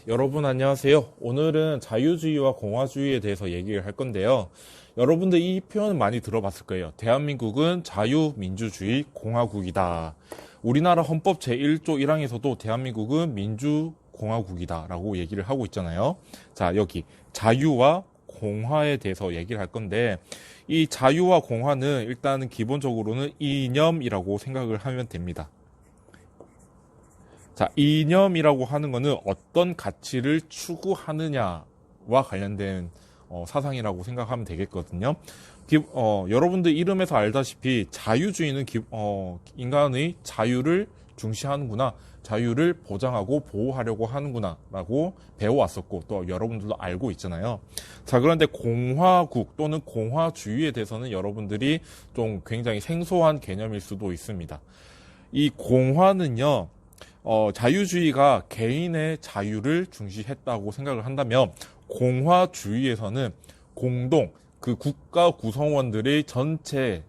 여러분 안녕하세요. 오늘은 자유주의와 공화주의에 대해서 얘기를 할 건데요. 여러분들 이 표현 많이 들어봤을 거예요. 대한민국은 자유민주주의 공화국이다. 우리나라 헌법 제1조 1항에서도 대한민국은 민주공화국이다 라고 얘기를 하고 있잖아요. 자, 여기 자유와 공화에 대해서 얘기를 할 건데, 이 자유와 공화는 일단은 기본적으로는 이념이라고 생각을 하면 됩니다. 자, 이념이라고 하는 거는 어떤 가치를 추구하느냐와 관련된 사상이라고 생각하면 되겠거든요. 여러분들 이름에서 알다시피 자유주의는 인간의 자유를 중시하는구나, 자유를 보장하고 보호하려고 하는구나 라고 배워왔었고 또 여러분들도 알고 있잖아요. 자, 그런데 공화국 또는 공화주의에 대해서는 여러분들이 좀 굉장히 생소한 개념일 수도 있습니다. 이 공화는요, 자유주의가 개인의 자유를 중시했다고 생각을 한다면, 공화주의에서는 공동, 그 국가 구성원들의 전체가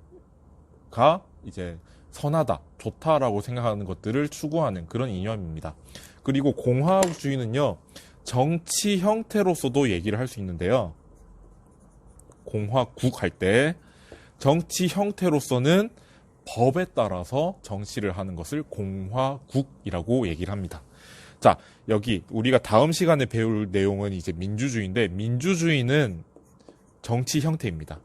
이제 선하다, 좋다라고 생각하는 것들을 추구하는 그런 이념입니다. 그리고 공화주의는요, 정치 형태로서도 얘기를 할 수 있는데요. 공화국 할 때, 정치 형태로서는 법에 따라서 정치를 하는 것을 공화국이라고 얘기를 합니다. 자, 여기 우리가 다음 시간에 배울 내용은 이제 민주주의인데, 민주주의는 정치 형태입니다.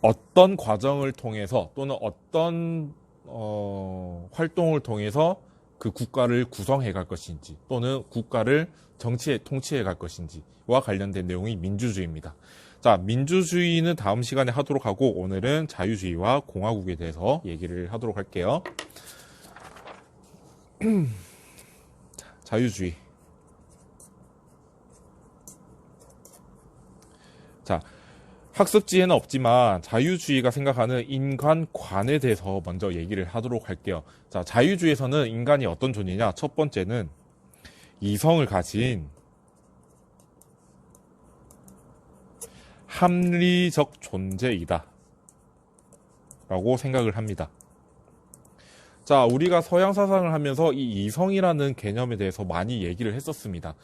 어떤 과정을 통해서 또는 어떤 활동을 통해서 그 국가를 구성해 갈 것인지 또는 국가를 정치에 통치해 갈 것인지와 관련된 내용이 민주주의입니다. 자, 민주주의는 다음 시간에 하도록 하고 오늘은 자유주의와 공화국에 대해서 얘기를 하도록 할게요. 자유주의. 자, 학습지에는 없지만 자유주의가 생각하는 인간관에 대해서 먼저 얘기를 하도록 할게요. 자, 자유주의에서는 인간이 어떤 존재냐? 첫 번째는 이성을 가진 합리적 존재이다 라고 생각을 합니다. 자, 우리가 서양 사상을 하면서 이 이성이라는 개념에 대해서 많이 얘기를 했었습니다.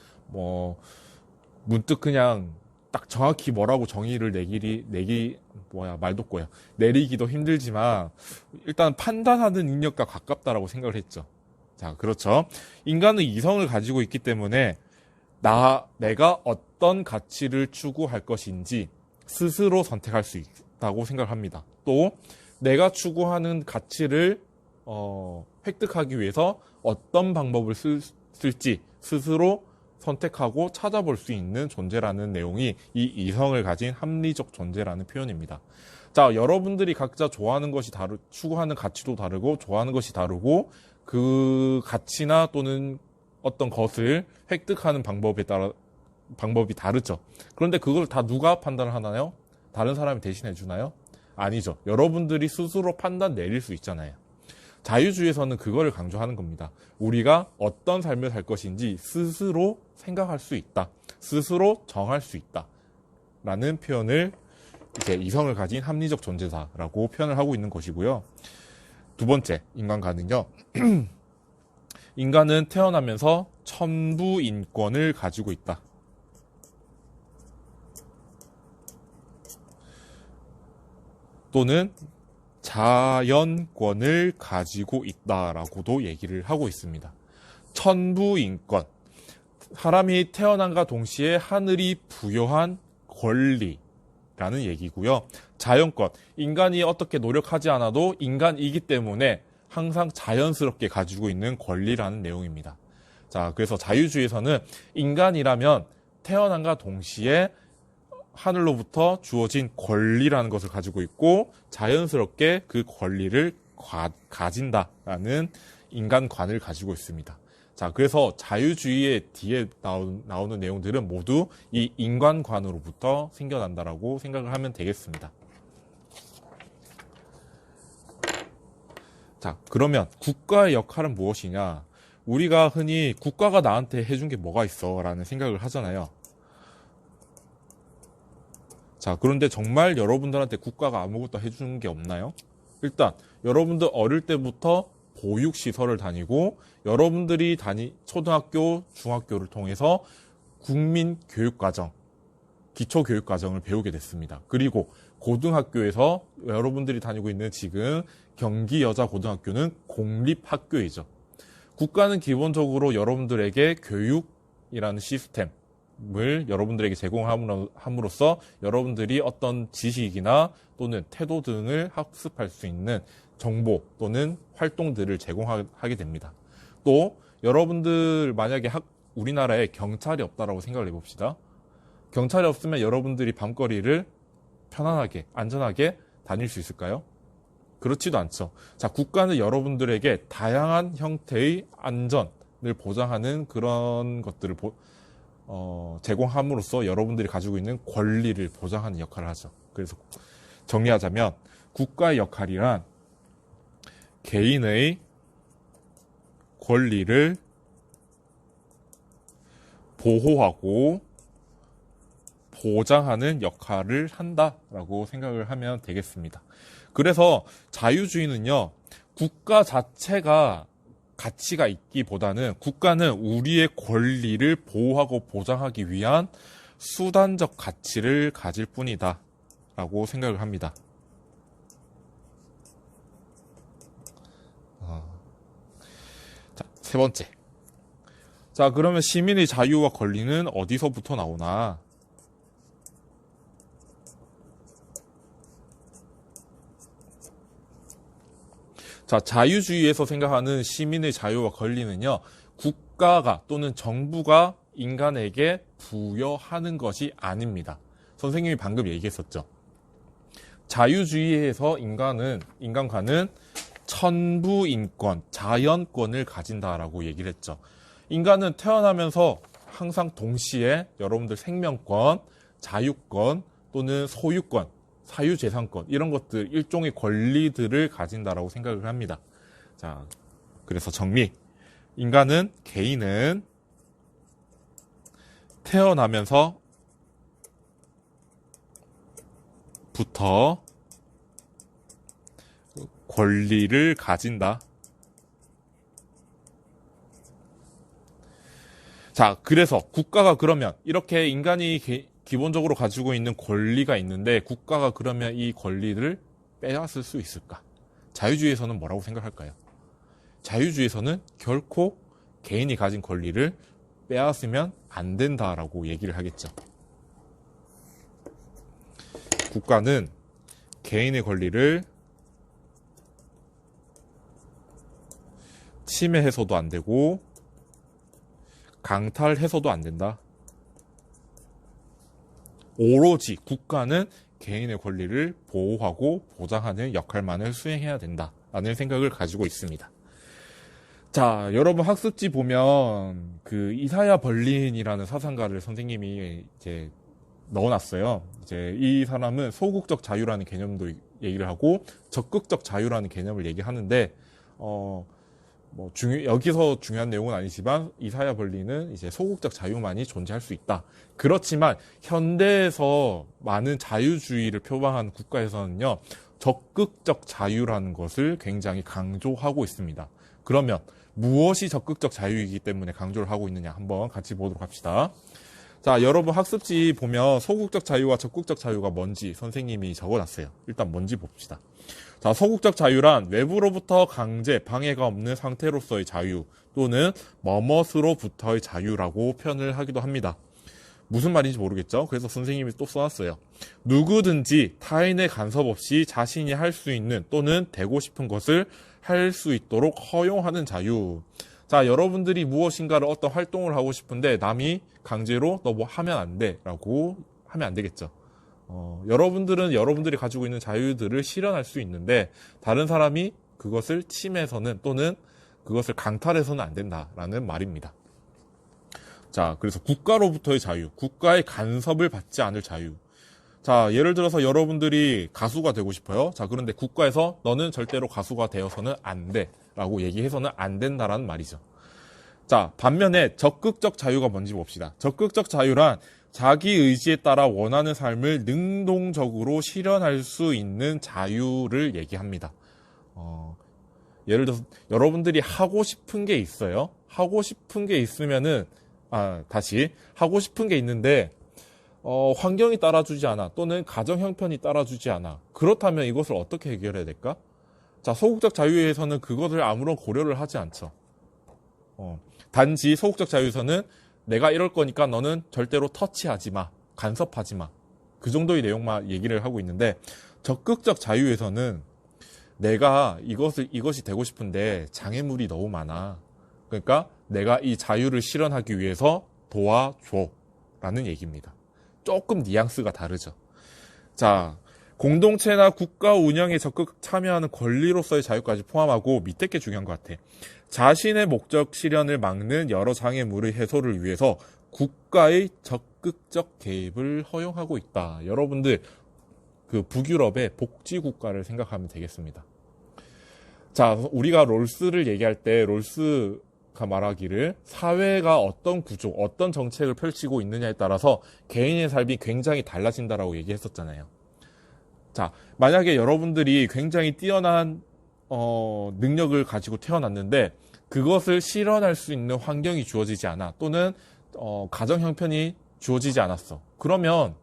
문득 그냥 딱 정확히 뭐라고 정의를 내리기도 힘들지만 일단 판단하는 능력과 가깝다라고 생각을 했죠. 자, 그렇죠. 인간은 이성을 가지고 있기 때문에 내가 어떤 가치를 추구할 것인지 스스로 선택할 수 있다고 생각합니다. 또 내가 추구하는 가치를 획득하기 위해서 어떤 방법을 쓸지 스스로 선택하고 찾아볼 수 있는 존재라는 내용이 이 이성을 가진 합리적 존재라는 표현입니다. 자, 여러분들이 각자 좋아하는 것이 추구하는 가치도 다르고 좋아하는 것이 다르고 그 가치나 또는 어떤 것을 획득하는 방법이 다르죠. 그런데 그걸 다 누가 판단을 하나요? 다른 사람이 대신해 주나요? 아니죠. 여러분들이 스스로 판단 내릴 수 있잖아요. 자유주의에서는 그거를 강조하는 겁니다. 우리가 어떤 삶을 살 것인지 스스로 생각할 수 있다. 스스로 정할 수 있다. 라는 표현을 이제 이성을 가진 합리적 존재다라고 표현을 하고 있는 것이고요. 두 번째, 인간관은요. 인간은 태어나면서 천부 인권을 가지고 있다. 또는 자연권을 가지고 있다라고도 얘기를 하고 있습니다. 천부인권, 사람이 태어난과 동시에 하늘이 부여한 권리라는 얘기고요. 자연권, 인간이 어떻게 노력하지 않아도 인간이기 때문에 항상 자연스럽게 가지고 있는 권리라는 내용입니다. 자, 그래서 자유주의에서는 인간이라면 태어난과 동시에 하늘로부터 주어진 권리라는 것을 가지고 있고 자연스럽게 그 권리를 가진다라는 인간관을 가지고 있습니다. 자, 그래서 자유주의의 뒤에 나오는 내용들은 모두 이 인간관으로부터 생겨난다라고 생각을 하면 되겠습니다. 자, 그러면 국가의 역할은 무엇이냐? 우리가 흔히 국가가 나한테 해준 게 뭐가 있어? 라는 생각을 하잖아요. 자, 그런데 정말 여러분들한테 국가가 아무것도 해주는 게 없나요? 일단 여러분들 어릴 때부터 보육시설을 다니고 여러분들이 초등학교, 중학교를 통해서 국민교육과정, 기초교육과정을 배우게 됐습니다. 그리고 고등학교에서 여러분들이 다니고 있는 지금 경기여자고등학교는 공립학교이죠. 국가는 기본적으로 여러분들에게 교육이라는 시스템을 여러분들에게 제공함으로써 여러분들이 어떤 지식이나 또는 태도 등을 학습할 수 있는 정보 또는 활동들을 제공하게 됩니다. 또 여러분들 만약에 우리나라에 경찰이 없다라고 생각을 해봅시다. 경찰이 없으면 여러분들이 밤거리를 편안하게, 안전하게 다닐 수 있을까요? 그렇지도 않죠. 자, 국가는 여러분들에게 다양한 형태의 안전을 보장하는 그런 것들을 제공함으로써 여러분들이 가지고 있는 권리를 보장하는 역할을 하죠. 그래서 정리하자면 국가의 역할이란 개인의 권리를 보호하고 보장하는 역할을 한다라고 생각을 하면 되겠습니다. 그래서 자유주의는요, 국가 자체가 가치가 있기보다는 국가는 우리의 권리를 보호하고 보장하기 위한 수단적 가치를 가질 뿐이다 라고 생각을 합니다. 자, 세 번째. 자, 그러면 시민의 자유와 권리는 어디서부터 나오나? 자, 자유주의에서 생각하는 시민의 자유와 권리는요, 국가가 또는 정부가 인간에게 부여하는 것이 아닙니다. 선생님이 방금 얘기했었죠. 자유주의에서 인간과는 천부인권, 자연권을 가진다라고 얘기를 했죠. 인간은 태어나면서 항상 동시에 여러분들 생명권, 자유권 또는 소유권, 사유재산권 이런 것들 일종의 권리들을 가진다라고 생각을 합니다. 자, 그래서 정리. 개인은 태어나면서 부터 권리를 가진다. 자, 그래서 국가가 그러면 이렇게 인간이 기본적으로 가지고 있는 권리가 있는데 국가가 그러면 이 권리를 빼앗을 수 있을까? 자유주의에서는 뭐라고 생각할까요? 자유주의에서는 결코 개인이 가진 권리를 빼앗으면 안 된다라고 얘기를 하겠죠. 국가는 개인의 권리를 침해해서도 안 되고 강탈해서도 안 된다. 오로지 국가는 개인의 권리를 보호하고 보장하는 역할만을 수행해야 된다라는 생각을 가지고 있습니다. 자, 여러분 학습지 보면 그 이사야 벌린이라는 사상가를 선생님이 이제 넣어놨어요. 이제 이 사람은 소극적 자유라는 개념도 얘기를 하고 적극적 자유라는 개념을 얘기하는데 여기서 중요한 내용은 아니지만 이사야 벌린은 이제 소극적 자유만이 존재할 수 있다. 그렇지만 현대에서 많은 자유주의를 표방하는 국가에서는요, 적극적 자유라는 것을 굉장히 강조하고 있습니다. 그러면 무엇이 적극적 자유이기 때문에 강조를 하고 있느냐 한번 같이 보도록 합시다. 자, 여러분 학습지 보면 소극적 자유와 적극적 자유가 뭔지 선생님이 적어놨어요. 일단 뭔지 봅시다. 자, 소극적 자유란 외부로부터 강제, 방해가 없는 상태로서의 자유 또는 뭐뭇으로부터의 자유라고 표현을 하기도 합니다. 무슨 말인지 모르겠죠? 그래서 선생님이 또 써놨어요. 누구든지 타인의 간섭 없이 자신이 할 수 있는 또는 되고 싶은 것을 할 수 있도록 허용하는 자유. 자, 여러분들이 무엇인가를 어떤 활동을 하고 싶은데 남이 강제로 너 뭐 하면 안 돼 라고 하면 안 되겠죠. 여러분들은 여러분들이 가지고 있는 자유들을 실현할 수 있는데 다른 사람이 그것을 침해서는 또는 그것을 강탈해서는 안 된다라는 말입니다. 자, 그래서 국가로부터의 자유, 국가의 간섭을 받지 않을 자유. 자, 예를 들어서 여러분들이 가수가 되고 싶어요. 자, 그런데 국가에서 너는 절대로 가수가 되어서는 안 돼 라고 얘기해서는 안 된다라는 말이죠. 자, 반면에 적극적 자유가 뭔지 봅시다. 적극적 자유란 자기 의지에 따라 원하는 삶을 능동적으로 실현할 수 있는 자유를 얘기합니다. 예를 들어서 여러분들이 하고 싶은 게 있어요. 하고 싶은 게 있으면은 하고 싶은 게 있는데 환경이 따라주지 않아, 또는 가정 형편이 따라주지 않아. 그렇다면 이것을 어떻게 해결해야 될까? 자, 소극적 자유에서는 그것을 아무런 고려를 하지 않죠. 단지 소극적 자유에서는 내가 이럴 거니까 너는 절대로 터치하지 마, 간섭하지 마, 그 정도의 내용만 얘기를 하고 있는데, 적극적 자유에서는 내가 이것이 되고 싶은데 장애물이 너무 많아. 그러니까 내가 이 자유를 실현하기 위해서 도와줘 라는 얘기입니다. 조금 뉘앙스가 다르죠. 자, 공동체나 국가 운영에 적극 참여하는 권리로서의 자유까지 포함하고 밑에 게 중요한 것 같아. 자신의 목적 실현을 막는 여러 장애물의 해소를 위해서 국가의 적극적 개입을 허용하고 있다. 여러분들 그 북유럽의 복지국가를 생각하면 되겠습니다. 자, 우리가 롤스를 얘기할 때 롤스가 말하기를 사회가 어떤 구조, 어떤 정책을 펼치고 있느냐에 따라서 개인의 삶이 굉장히 달라진다라고 얘기했었잖아요. 자, 만약에 여러분들이 굉장히 뛰어난 능력을 가지고 태어났는데 그것을 실현할 수 있는 환경이 주어지지 않아, 또는 가정 형편이 주어지지 않았어. 그러면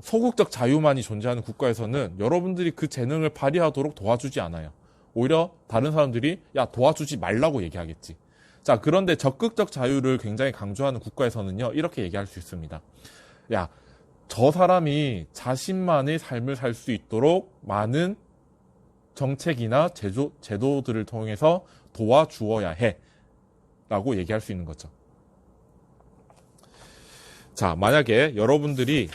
소극적 자유만이 존재하는 국가에서는 여러분들이 그 재능을 발휘하도록 도와주지 않아요. 오히려 다른 사람들이 야, 도와주지 말라고 얘기하겠지. 자, 그런데 적극적 자유를 굉장히 강조하는 국가에서는요, 이렇게 얘기할 수 있습니다. 야, 저 사람이 자신만의 삶을 살 수 있도록 많은 정책이나 제도들을 통해서 도와주어야 해 라고 얘기할 수 있는 거죠. 자, 만약에 여러분들이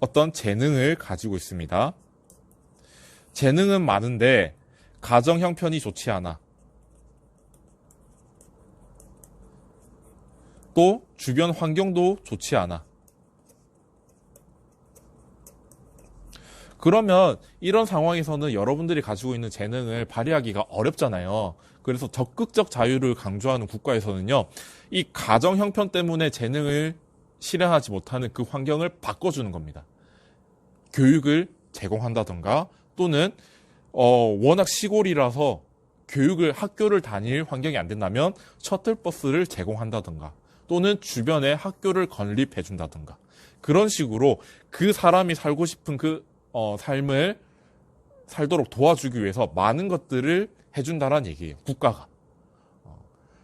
어떤 재능을 가지고 있습니다. 재능은 많은데 가정 형편이 좋지 않아. 또 주변 환경도 좋지 않아. 그러면 이런 상황에서는 여러분들이 가지고 있는 재능을 발휘하기가 어렵잖아요. 그래서 적극적 자유를 강조하는 국가에서는요, 이 가정 형편 때문에 재능을 실현하지 못하는 그 환경을 바꿔주는 겁니다. 교육을 제공한다던가, 또는 워낙 시골이라서 학교를 다닐 환경이 안 된다면 셔틀버스를 제공한다던가, 또는 주변에 학교를 건립해 준다던가, 그런 식으로 그 사람이 살고 싶은 그 삶을 살도록 도와주기 위해서 많은 것들을 해준다라는 얘기예요, 국가가.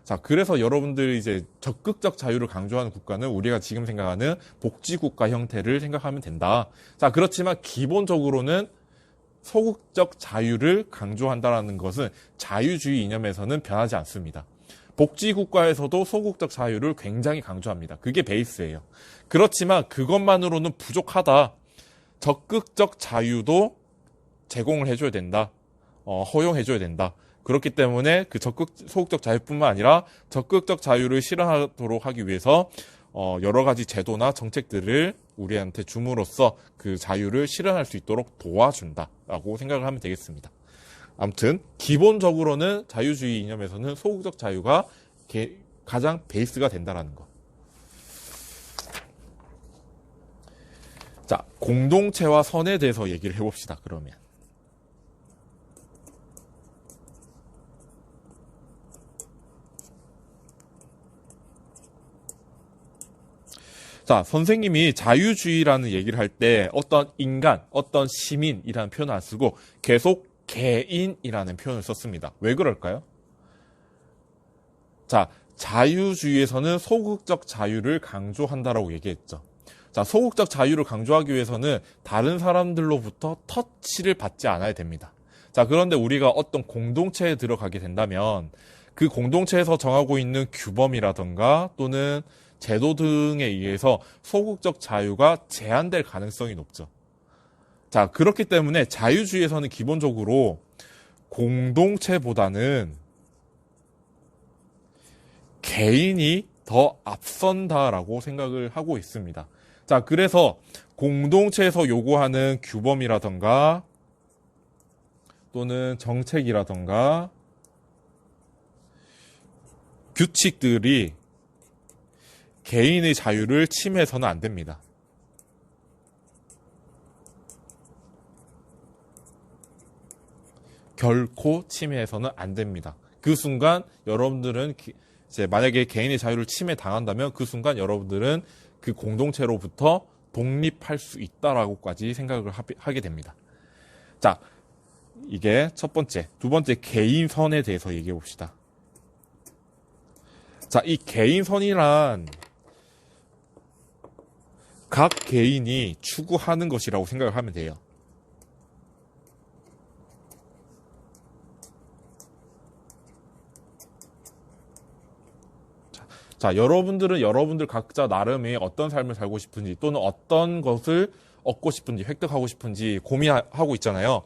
자, 그래서 여러분들이 이제 적극적 자유를 강조하는 국가는 우리가 지금 생각하는 복지국가 형태를 생각하면 된다. 자, 그렇지만 기본적으로는 소극적 자유를 강조한다라는 것은 자유주의 이념에서는 변하지 않습니다. 복지국가에서도 소극적 자유를 굉장히 강조합니다. 그게 베이스예요. 그렇지만 그것만으로는 부족하다. 적극적 자유도 제공을 해줘야 된다. 허용해줘야 된다. 그렇기 때문에 그 소극적 자유뿐만 아니라 적극적 자유를 실현하도록 하기 위해서 여러 가지 제도나 정책들을 우리한테 줌으로써 그 자유를 실현할 수 있도록 도와준다라고 생각을 하면 되겠습니다. 아무튼 기본적으로는 자유주의 이념에서는 소극적 자유가 가장 베이스가 된다라는 거. 자, 공동체와 선에 대해서 얘기를 해봅시다. 그러면 자, 선생님이 자유주의라는 얘기를 할 때 어떤 인간, 어떤 시민이라는 표현을 안 쓰고 계속 개인이라는 표현을 썼습니다. 왜 그럴까요? 자, 자유주의에서는 소극적 자유를 강조한다라고 얘기했죠. 자, 소극적 자유를 강조하기 위해서는 다른 사람들로부터 터치를 받지 않아야 됩니다. 자, 그런데 우리가 어떤 공동체에 들어가게 된다면 그 공동체에서 정하고 있는 규범이라던가 또는 제도 등에 의해서 소극적 자유가 제한될 가능성이 높죠. 자, 그렇기 때문에 자유주의에서는 기본적으로 공동체보다는 개인이 더 앞선다라고 생각을 하고 있습니다. 자, 그래서 공동체에서 요구하는 규범이라던가 또는 정책이라던가 규칙들이 개인의 자유를 침해해서는 안 됩니다. 결코 침해해서는 안 됩니다. 그 순간 여러분들은 이제 만약에 개인의 자유를 침해당한다면 그 순간 여러분들은 그 공동체로부터 독립할 수 있다라고까지 생각을 하게 됩니다. 자, 이게 첫 번째. 두 번째, 개인선에 대해서 얘기해 봅시다. 자, 이 개인선이란 각 개인이 추구하는 것이라고 생각을 하면 돼요. 자, 여러분들은 여러분들 각자 나름의 어떤 삶을 살고 싶은지 또는 어떤 것을 얻고 싶은지 획득하고 싶은지 고민하고 있잖아요.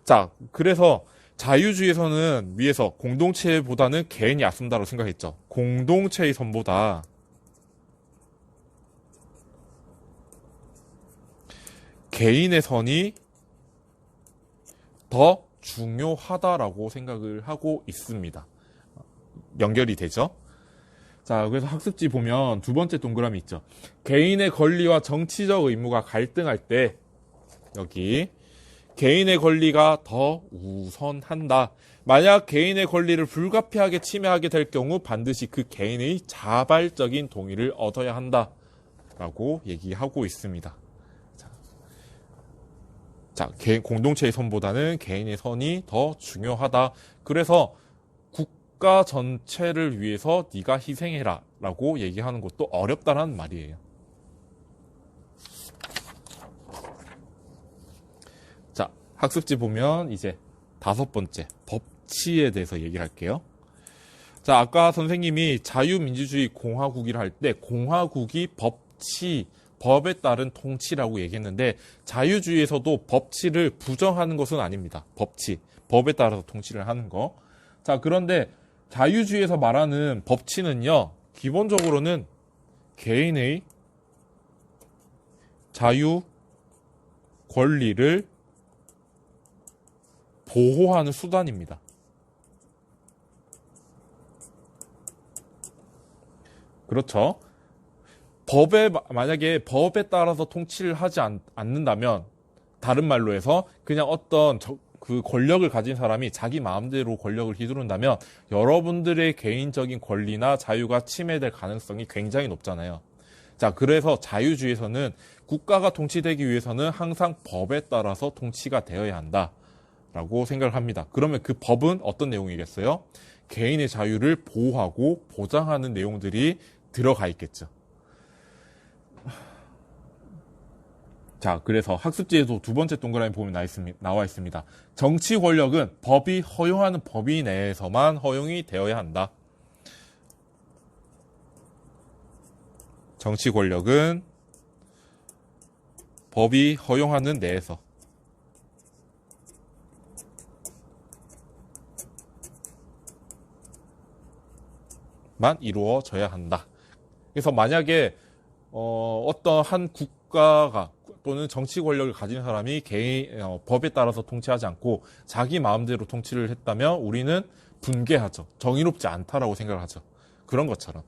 자, 그래서 자유주의에서는 위에서 공동체보다는 개인이 앞선다고 생각했죠. 공동체의 선보다 개인의 선이 더 중요하다라고 생각을 하고 있습니다. 연결이 되죠? 자, 그래서 학습지 보면 두 번째 동그라미 있죠. 개인의 권리와 정치적 의무가 갈등할 때 여기 개인의 권리가 더 우선한다. 만약 개인의 권리를 불가피하게 침해하게 될 경우 반드시 그 개인의 자발적인 동의를 얻어야 한다. 라고 얘기하고 있습니다. 자, 공동체의 선보다는 개인의 선이 더 중요하다. 그래서 국가 전체를 위해서 네가 희생해라 라고 얘기하는 것도 어렵다는 말이에요. 자, 학습지 보면 이제 다섯 번째 법치에 대해서 얘기를 할게요. 자, 아까 선생님이 자유민주주의 공화국이라 할 때 공화국이 법에 따른 통치라고 얘기했는데 자유주의에서도 법치를 부정하는 것은 아닙니다. 법에 따라서 통치를 하는 거. 자, 그런데 자유주의에서 말하는 법치는요, 기본적으로는 개인의 자유 권리를 보호하는 수단입니다. 그렇죠. 만약에 법에 따라서 통치를 하지 않는다면, 다른 말로 해서 그냥 어떤 그 권력을 가진 사람이 자기 마음대로 권력을 휘두른다면 여러분들의 개인적인 권리나 자유가 침해될 가능성이 굉장히 높잖아요. 자, 그래서 자유주의에서는 국가가 통치되기 위해서는 항상 법에 따라서 통치가 되어야 한다라고 생각을 합니다. 그러면 그 법은 어떤 내용이겠어요? 개인의 자유를 보호하고 보장하는 내용들이 들어가 있겠죠. 자, 그래서 학습지에도 두 번째 동그라미 보면 나와 있습니다. 정치 권력은 법이 허용하는 범위 내에서만 허용이 되어야 한다. 정치 권력은 법이 허용하는 내에서만 이루어져야 한다. 그래서 만약에 어떤 한 국가가 또는 정치 권력을 가진 사람이 법에 따라서 통치하지 않고 자기 마음대로 통치를 했다면 우리는 분개하죠. 정의롭지 않다라고 생각을 하죠. 그런 것처럼.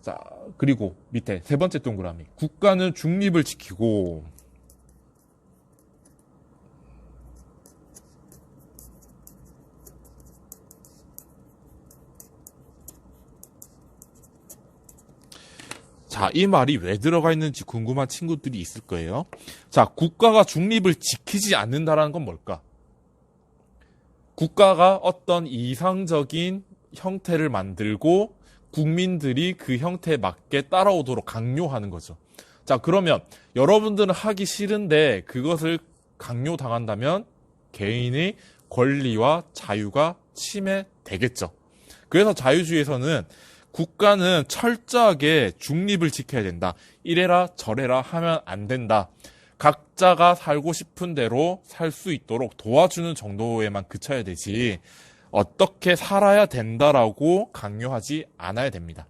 자, 그리고 밑에 세 번째 동그라미. 국가는 중립을 지키고 자, 이 말이 왜 들어가 있는지 궁금한 친구들이 있을 거예요. 자, 국가가 중립을 지키지 않는다라는 건 뭘까? 국가가 어떤 이상적인 형태를 만들고 국민들이 그 형태에 맞게 따라오도록 강요하는 거죠. 자, 그러면 여러분들은 하기 싫은데 그것을 강요당한다면 개인의 권리와 자유가 침해되겠죠. 그래서 자유주의에서는 국가는 철저하게 중립을 지켜야 된다. 이래라 저래라 하면 안 된다. 각자가 살고 싶은 대로 살 수 있도록 도와주는 정도에만 그쳐야 되지 어떻게 살아야 된다라고 강요하지 않아야 됩니다.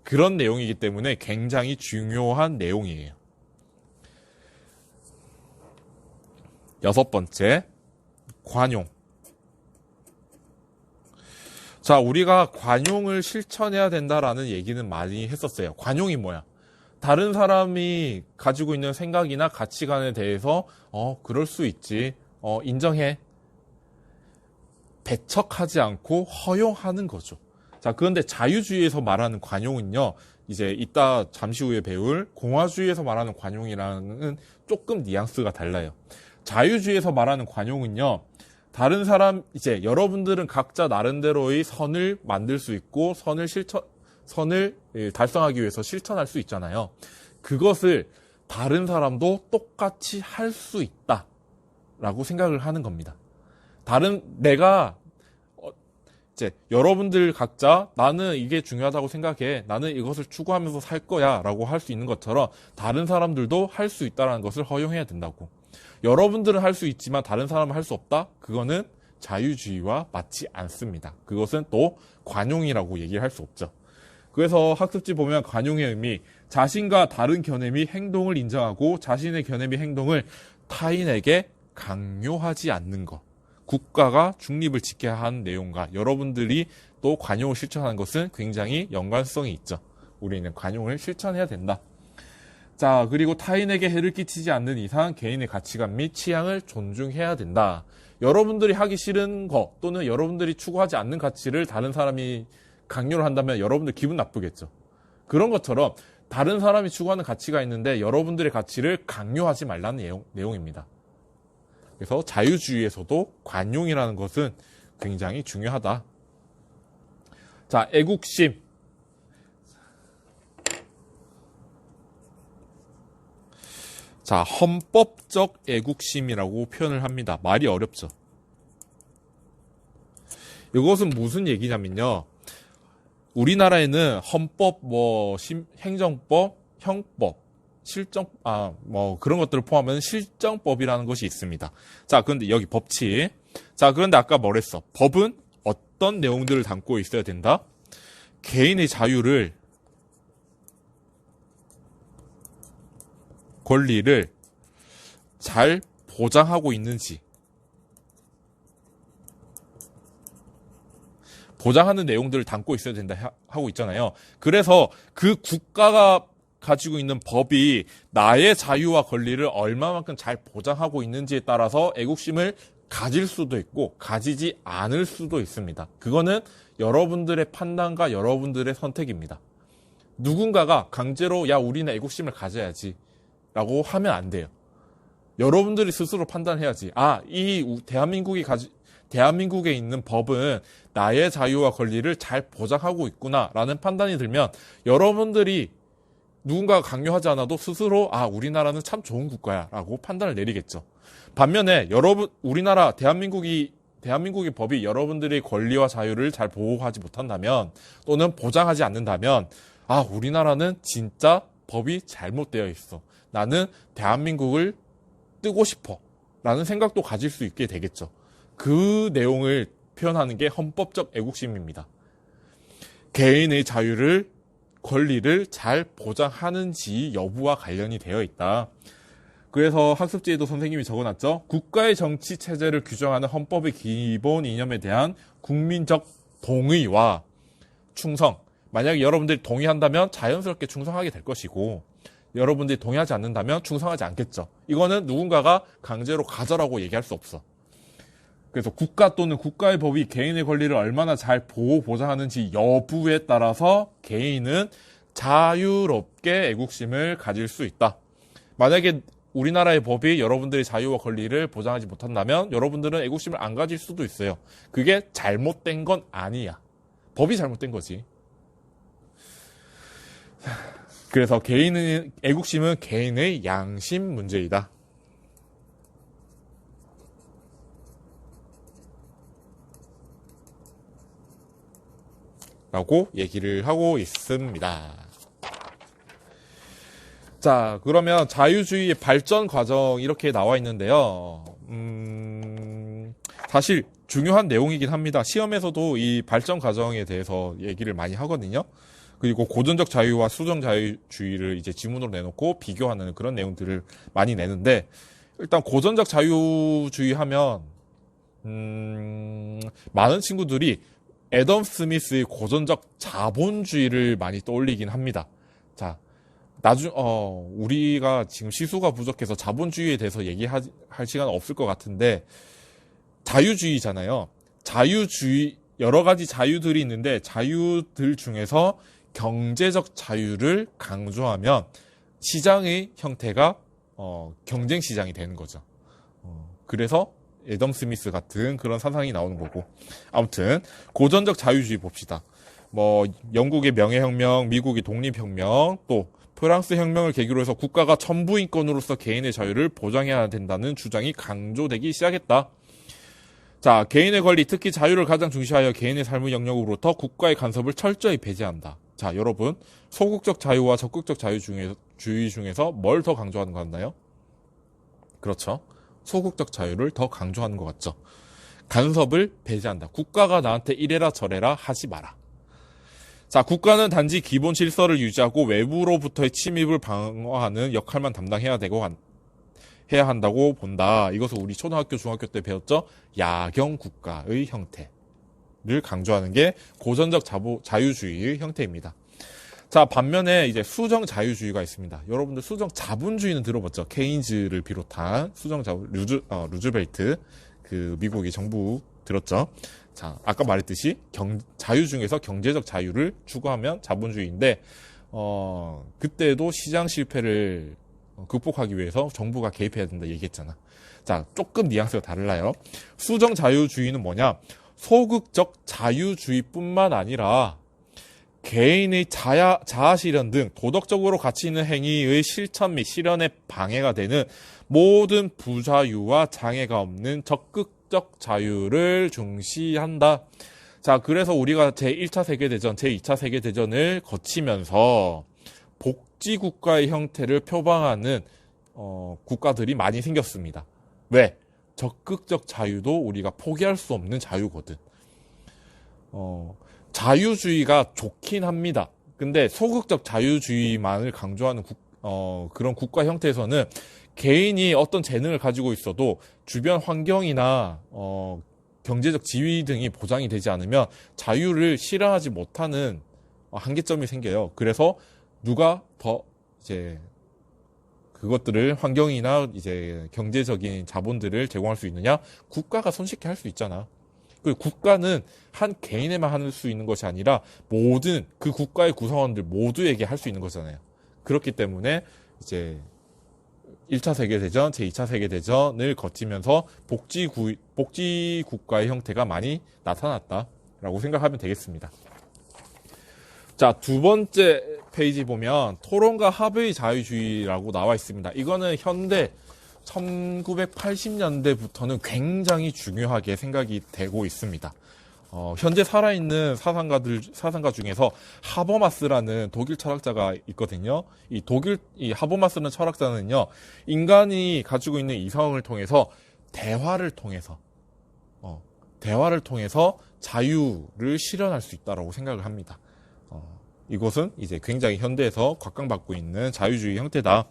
그런 내용이기 때문에 굉장히 중요한 내용이에요. 여섯 번째, 관용. 자, 우리가 관용을 실천해야 된다라는 얘기는 많이 했었어요. 관용이 뭐야? 다른 사람이 가지고 있는 생각이나 가치관에 대해서 그럴 수 있지. 인정해. 배척하지 않고 허용하는 거죠. 자, 그런데 자유주의에서 말하는 관용은요, 이제 이따 잠시 후에 배울 공화주의에서 말하는 관용이랑은 조금 뉘앙스가 달라요. 자유주의에서 말하는 관용은요, 다른 사람, 이제 여러분들은 각자 나름대로의 선을 만들 수 있고, 선을 달성하기 위해서 실천할 수 있잖아요. 그것을 다른 사람도 똑같이 할 수 있다 라고 생각을 하는 겁니다. 내가 이제 여러분들 각자 나는 이게 중요하다고 생각해, 나는 이것을 추구하면서 살 거야 라고 할 수 있는 것처럼 다른 사람들도 할 수 있다는 것을 허용해야 된다고. 여러분들은 할 수 있지만 다른 사람은 할 수 없다? 그거는 자유주의와 맞지 않습니다. 그것은 또 관용이라고 얘기할 수 없죠. 그래서 학습지 보면 관용의 의미, 자신과 다른 견해미 행동을 인정하고 자신의 견해미 행동을 타인에게 강요하지 않는 것. 국가가 중립을 지켜야 하는 내용과 여러분들이 또 관용을 실천하는 것은 굉장히 연관성이 있죠. 우리는 관용을 실천해야 된다. 자, 그리고 타인에게 해를 끼치지 않는 이상 개인의 가치관 및 취향을 존중해야 된다. 여러분들이 하기 싫은 거 또는 여러분들이 추구하지 않는 가치를 다른 사람이 강요를 한다면 여러분들 기분 나쁘겠죠. 그런 것처럼 다른 사람이 추구하는 가치가 있는데 여러분들의 가치를 강요하지 말라는 내용입니다. 그래서 자유주의에서도 관용이라는 것은 굉장히 중요하다. 자, 애국심. 자, 헌법적 애국심이라고 표현을 합니다. 말이 어렵죠. 이것은 무슨 얘기냐면요. 우리나라에는 헌법, 행정법, 형법, 그런 것들을 포함한 실정법이라는 것이 있습니다. 자, 그런데 여기 법칙. 자, 그런데 아까 뭐랬어? 법은 어떤 내용들을 담고 있어야 된다? 개인의 자유를, 권리를 잘 보장하고 있는지, 보장하는 내용들을 담고 있어야 된다 하고 있잖아요. 그래서 그 국가가 가지고 있는 법이 나의 자유와 권리를 얼마만큼 잘 보장하고 있는지에 따라서 애국심을 가질 수도 있고 가지지 않을 수도 있습니다. 그거는 여러분들의 판단과 여러분들의 선택입니다. 누군가가 강제로 야, 우리는 애국심을 가져야지 라고 하면 안 돼요. 여러분들이 스스로 판단해야지. 이 대한민국에 있는 법은 나의 자유와 권리를 잘 보장하고 있구나라는 판단이 들면 여러분들이 누군가가 강요하지 않아도 스스로 우리나라는 참 좋은 국가야라고 판단을 내리겠죠. 반면에 우리나라 대한민국의 법이 여러분들의 권리와 자유를 잘 보호하지 못한다면 또는 보장하지 않는다면 우리나라는 진짜 법이 잘못되어 있어. 나는 대한민국을 뜨고 싶어 라는 생각도 가질 수 있게 되겠죠. 그 내용을 표현하는 게 헌법적 애국심입니다. 개인의 자유를, 권리를 잘 보장하는지 여부와 관련이 되어 있다. 그래서 학습지에도 선생님이 적어놨죠. 국가의 정치 체제를 규정하는 헌법의 기본 이념에 대한 국민적 동의와 충성. 만약에 여러분들이 동의한다면 자연스럽게 충성하게 될 것이고 여러분들이 동의하지 않는다면 충성하지 않겠죠. 이거는 누군가가 강제로 가져라고 얘기할 수 없어. 그래서 국가 또는 국가의 법이 개인의 권리를 얼마나 잘 보장하는지 여부에 따라서 개인은 자유롭게 애국심을 가질 수 있다. 만약에 우리나라의 법이 여러분들의 자유와 권리를 보장하지 못한다면 여러분들은 애국심을 안 가질 수도 있어요. 그게 잘못된 건 아니야. 법이 잘못된 거지. 그래서 애국심은 개인의 양심 문제이다. 라고 얘기를 하고 있습니다. 자, 그러면 자유주의의 발전 과정 이렇게 나와 있는데요. 사실 중요한 내용이긴 합니다. 시험에서도 이 발전 과정에 대해서 얘기를 많이 하거든요. 그리고 고전적 자유와 수정 자유주의를 이제 지문으로 내놓고 비교하는 그런 내용들을 많이 내는데, 일단 고전적 자유주의 하면 많은 친구들이 애덤 스미스의 고전적 자본주의를 많이 떠올리긴 합니다. 자, 우리가 지금 시수가 부족해서 자본주의에 대해서 얘기할 시간은 없을 것 같은데, 자유주의잖아요. 자유주의, 여러 가지 자유들이 있는데 자유들 중에서 경제적 자유를 강조하면 시장의 형태가 경쟁 시장이 되는 거죠. 그래서 애덤 스미스 같은 그런 사상이 나오는 거고. 아무튼 고전적 자유주의 봅시다. 뭐 영국의 명예혁명, 미국의 독립혁명, 또 프랑스 혁명을 계기로 해서 국가가 천부인권으로서 개인의 자유를 보장해야 된다는 주장이 강조되기 시작했다. 자, 개인의 권리, 특히 자유를 가장 중시하여 개인의 삶의 영역으로부터 국가의 간섭을 철저히 배제한다. 자, 여러분, 소극적 자유와 적극적 자유주의 중에서 뭘 더 강조하는 것 같나요? 그렇죠. 소극적 자유를 더 강조하는 것 같죠. 간섭을 배제한다. 국가가 나한테 이래라 저래라 하지 마라. 자, 국가는 단지 기본 질서를 유지하고 외부로부터의 침입을 방어하는 역할만 담당해야 되고 해야 한다고 본다. 이것을 우리 초등학교, 중학교 때 배웠죠. 야경 국가의 형태를 강조하는 게 고전적 자유주의의 형태입니다. 자, 반면에 이제 수정 자유주의가 있습니다. 여러분들 수정 자본주의는 들어봤죠? 케인즈를 비롯한 수정 루즈벨트, 그 미국의 정부 들었죠? 자, 아까 말했듯이 자유 중에서 경제적 자유를 추구하면 자본주의인데, 그때도 시장 실패를 극복하기 위해서 정부가 개입해야 된다 얘기했잖아. 자, 조금 뉘앙스가 달라요. 수정 자유주의는 뭐냐? 소극적 자유주의뿐만 아니라 개인의 자아 실현 등 도덕적으로 가치 있는 행위의 실천 및 실현에 방해가 되는 모든 부자유와 장애가 없는 적극적 자유를 중시한다. 자, 그래서 우리가 제1차 세계대전, 제2차 세계대전을 거치면서 복지국가의 형태를 표방하는 국가들이 많이 생겼습니다. 왜? 적극적 자유도 우리가 포기할 수 없는 자유거든. 자유주의가 좋긴 합니다. 근데 소극적 자유주의만을 강조하는 그런 국가 형태에서는 개인이 어떤 재능을 가지고 있어도 주변 환경이나 경제적 지위 등이 보장이 되지 않으면 자유를 실현하지 못하는 한계점이 생겨요. 그래서 누가 더 이제 그것들을 환경이나 이제 경제적인 자본들을 제공할 수 있느냐? 국가가 손쉽게 할 수 있잖아. 그리고 국가는 한 개인에만 할 수 있는 것이 아니라 모든 그 국가의 구성원들 모두에게 할 수 있는 거잖아요. 그렇기 때문에 이제 1차 세계대전, 제2차 세계대전을 거치면서 복지국가의 형태가 많이 나타났다라고 생각하면 되겠습니다. 자, 두 번째 페이지 보면 토론과 합의 자유주의라고 나와 있습니다. 이거는 현대 1980년대부터는 굉장히 중요하게 생각이 되고 있습니다. 현재 살아있는 사상가 중에서 하버마스라는 독일 철학자가 있거든요. 이 하버마스라는 철학자는요, 인간이 가지고 있는 이성을 통해서 대화를 통해서 자유를 실현할 수 있다라고 생각을 합니다. 이것은 이제 굉장히 현대에서 각광받고 있는 자유주의 형태다.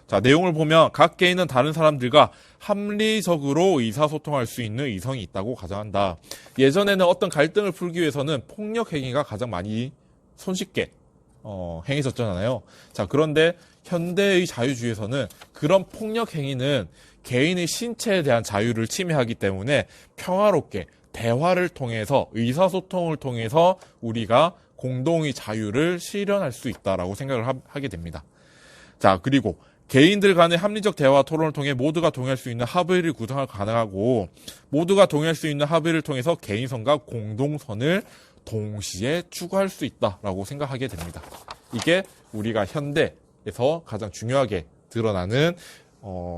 자, 내용을 보면 각 개인은 다른 사람들과 합리적으로 의사소통할 수 있는 이성이 있다고 가정한다. 예전에는 어떤 갈등을 풀기 위해서는 폭력 행위가 가장 많이 손쉽게 행해졌잖아요. 자, 그런데 현대의 자유주의에서는 그런 폭력 행위는 개인의 신체에 대한 자유를 침해하기 때문에 평화롭게 대화를 통해서 의사소통을 통해서 우리가 공동의 자유를 실현할 수 있다라고 생각을 하게 됩니다. 자, 그리고 개인들 간의 합리적 대화 토론을 통해 모두가 동의할 수 있는 합의를 구성할 가능하고 모두가 동의할 수 있는 합의를 통해서 개인선과 공동선을 동시에 추구할 수 있다라고 생각하게 됩니다. 이게 우리가 현대에서 가장 중요하게 드러나는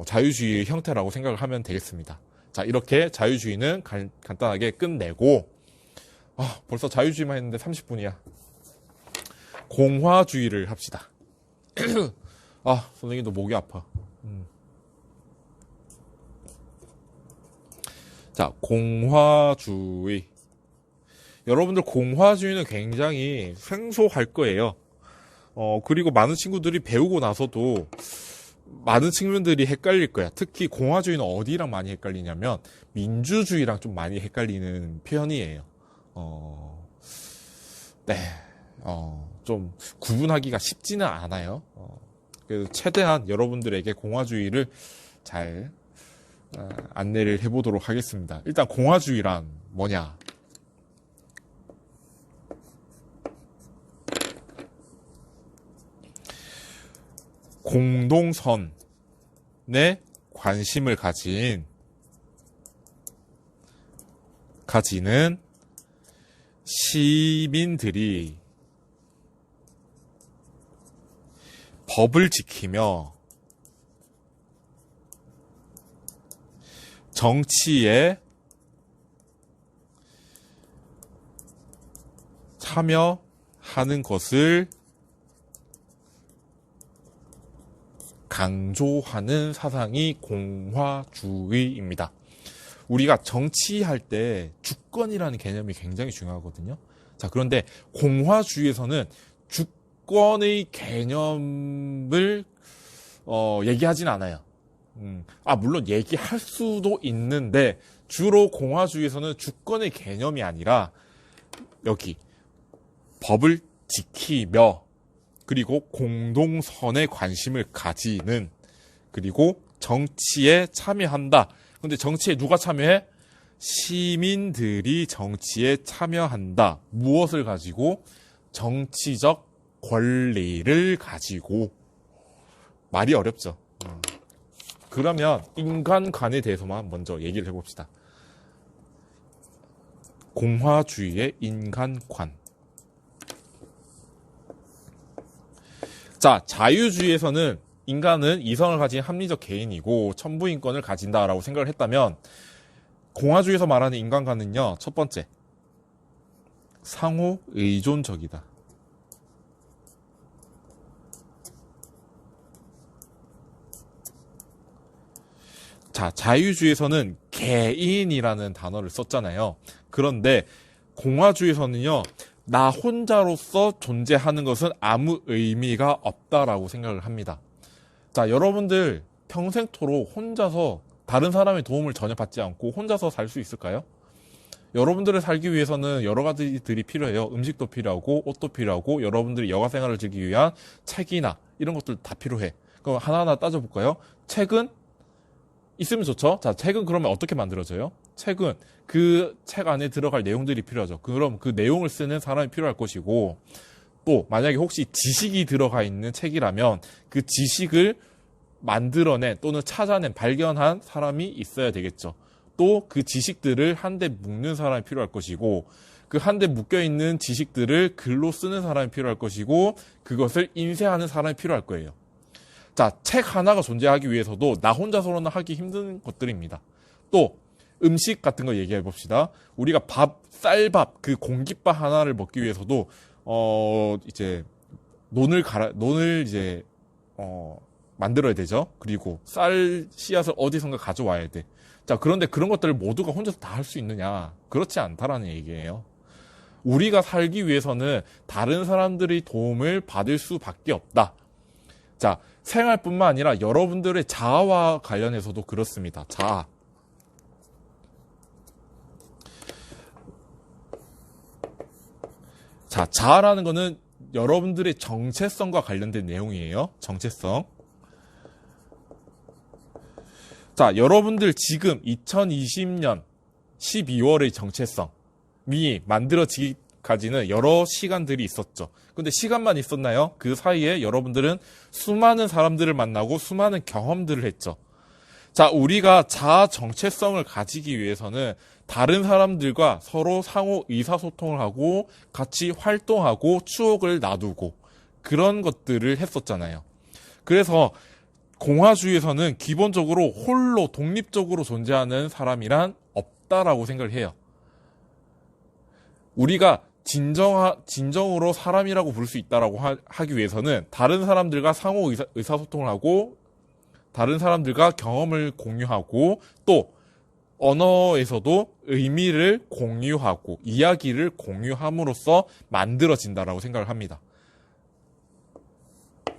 자유주의의 형태라고 생각을 하면 되겠습니다. 자, 이렇게 자유주의는 간단하게 끝내고 벌써 자유주의만 했는데 30분이야. 공화주의를 합시다. 선생님도 목이 아파. 자, 공화주의. 여러분들 공화주의는 굉장히 생소할 거예요. 그리고 많은 친구들이 배우고 나서도 많은 측면들이 헷갈릴 거야. 특히 공화주의는 어디랑 많이 헷갈리냐면 민주주의랑 좀 많이 헷갈리는 표현이에요. 좀 구분하기가 쉽지는 않아요. 그래서 최대한 여러분들에게 공화주의를 잘 안내를 해보도록 하겠습니다. 일단 공화주의란 뭐냐? 공동선에 관심을 가지는 시민들이 법을 지키며 정치에 참여하는 것을 강조하는 사상이 공화주의입니다. 우리가 정치할 때 주권이라는 개념이 굉장히 중요하거든요. 자, 그런데 공화주의에서는 주권의 개념을 얘기하진 않아요. 물론 얘기할 수도 있는데 주로 공화주의에서는 주권의 개념이 아니라 여기 법을 지키며 그리고 공동선에 관심을 가지는 그리고 정치에 참여한다. 근데 정치에 누가 참여해? 시민들이 정치에 참여한다. 무엇을 가지고? 정치적 권리를 가지고. 말이 어렵죠. 그러면 인간관에 대해서만 먼저 얘기를 해봅시다. 공화주의의 인간관. 자, 자유주의에서는 인간은 이성을 가진 합리적 개인이고 천부인권을 가진다라고 생각을 했다면 공화주의에서 말하는 인간관은요, 첫 번째, 상호 의존적이다. 자, 자유주의에서는 개인이라는 단어를 썼잖아요. 그런데 공화주의에서는요, 나 혼자로서 존재하는 것은 아무 의미가 없다라고 생각을 합니다. 자, 여러분들 평생토록 혼자서 다른 사람의 도움을 전혀 받지 않고 혼자서 살 수 있을까요? 여러분들을 살기 위해서는 여러 가지들이 필요해요. 음식도 필요하고 옷도 필요하고 여러분들이 여가 생활을 즐기기 위한 책이나 이런 것들 다 필요해. 그럼 하나하나 따져볼까요? 책은 있으면 좋죠. 자, 책은 그러면 어떻게 만들어져요? 책은 그 책 안에 들어갈 내용들이 필요하죠. 그럼 그 내용을 쓰는 사람이 필요할 것이고, 또 만약에 혹시 지식이 들어가 있는 책이라면 그 지식을 만들어낸 또는 찾아낸 발견한 사람이 있어야 되겠죠. 또 그 지식들을 한데 묶는 사람이 필요할 것이고, 그 한데 묶여있는 지식들을 글로 쓰는 사람이 필요할 것이고, 그것을 인쇄하는 사람이 필요할 거예요. 자, 책 하나가 존재하기 위해서도 나 혼자서는 하기 힘든 것들입니다. 또 음식 같은 거 얘기해 봅시다. 우리가 쌀밥, 그 공깃밥 하나를 먹기 위해서도 이제 논을 이제 만들어야 되죠. 그리고 쌀 씨앗을 어디선가 가져와야 돼. 자, 그런데 그런 것들을 모두가 혼자서 다 할 수 있느냐? 그렇지 않다라는 얘기예요. 우리가 살기 위해서는 다른 사람들의 도움을 받을 수밖에 없다. 자, 생활뿐만 아니라 여러분들의 자아와 관련해서도 그렇습니다. 자아. 자, 자아라는 거는 여러분들의 정체성과 관련된 내용이에요. 정체성. 자, 여러분들 지금 2020년 12월의 정체성이 만들어지기까지는 여러 시간들이 있었죠. 근데 시간만 있었나요? 그 사이에 여러분들은 수많은 사람들을 만나고 수많은 경험들을 했죠. 자, 우리가 자아 정체성을 가지기 위해서는 다른 사람들과 서로 상호 의사소통을 하고 같이 활동하고 추억을 나누고 그런 것들을 했었잖아요. 그래서 공화주의에서는 기본적으로 홀로 독립적으로 존재하는 사람이란 없다라고 생각을 해요. 우리가 진정으로 사람이라고 부를 수 있다라고 하기 위해서는 다른 사람들과 상호 의사소통을 하고 다른 사람들과 경험을 공유하고 또 언어에서도 의미를 공유하고 이야기를 공유함으로써 만들어진다라고 생각을 합니다.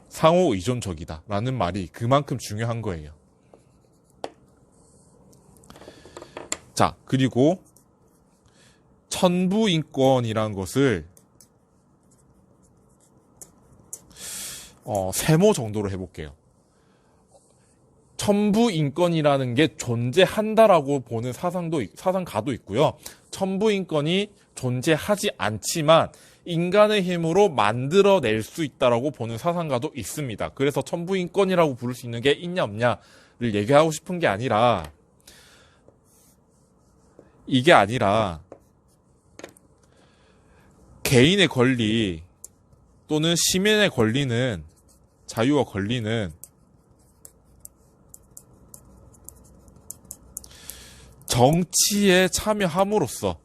상호 의존적이다 라는 말이 그만큼 중요한 거예요. 자, 그리고 천부인권이라는 것을 세모 정도로 해볼게요. 천부인권이라는 게 존재한다라고 보는 사상가도 있고요. 천부인권이 존재하지 않지만 인간의 힘으로 만들어낼 수 있다라고 보는 사상가도 있습니다. 그래서 천부인권이라고 부를 수 있는 게 있냐 없냐를 얘기하고 싶은 게 아니라 이게 아니라 개인의 권리 또는 시민의 권리는 자유와 권리는 정치에 참여함으로써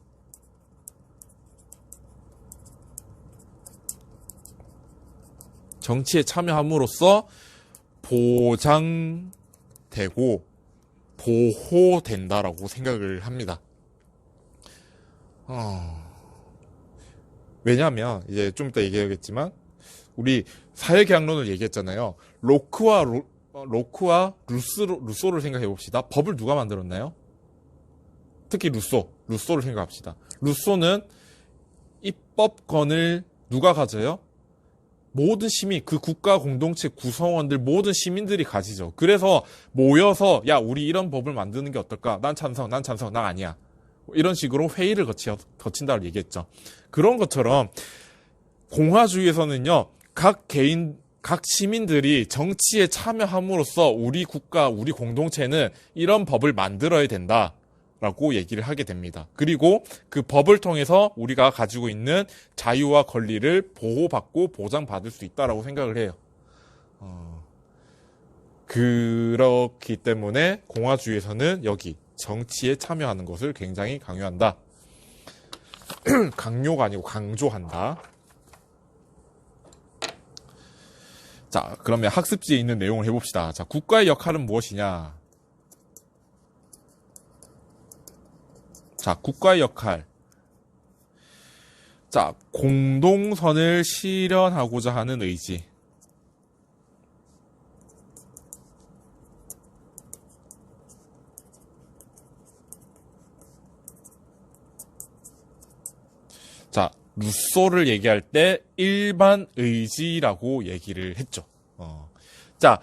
보장되고 보호된다라고 생각을 합니다. 왜냐하면 이제 좀 이따 얘기하겠지만 우리 사회계약론을 얘기했잖아요. 로크와 루소를 생각해 봅시다. 법을 누가 만들었나요? 특히 루소를 생각합시다. 루소는 입법권을 누가 가져요? 모든 시민, 그 국가 공동체 구성원들 모든 시민들이 가지죠. 그래서 모여서 야 우리 이런 법을 만드는 게 어떨까? 난 찬성, 난 아니야. 이런 식으로 회의를 거친다고 얘기했죠. 그런 것처럼 공화주의에서는요. 각 시민들이 정치에 참여함으로써 우리 국가, 우리 공동체는 이런 법을 만들어야 된다. 라고 얘기를 하게 됩니다. 그리고 그 법을 통해서 우리가 가지고 있는 자유와 권리를 보호받고 보장받을 수 있다라고 생각을 해요. 그렇기 때문에 공화주의에서는 여기 정치에 참여하는 것을 굉장히 강요한다. 강요가 아니고 강조한다. 자, 그러면 학습지에 있는 내용을 해봅시다. 자, 국가의 역할은 무엇이냐? 자, 국가의 역할. 자, 공동선을 실현하고자 하는 의지. 자, 루소를 얘기할 때 일반 의지라고 얘기를 했죠. 자,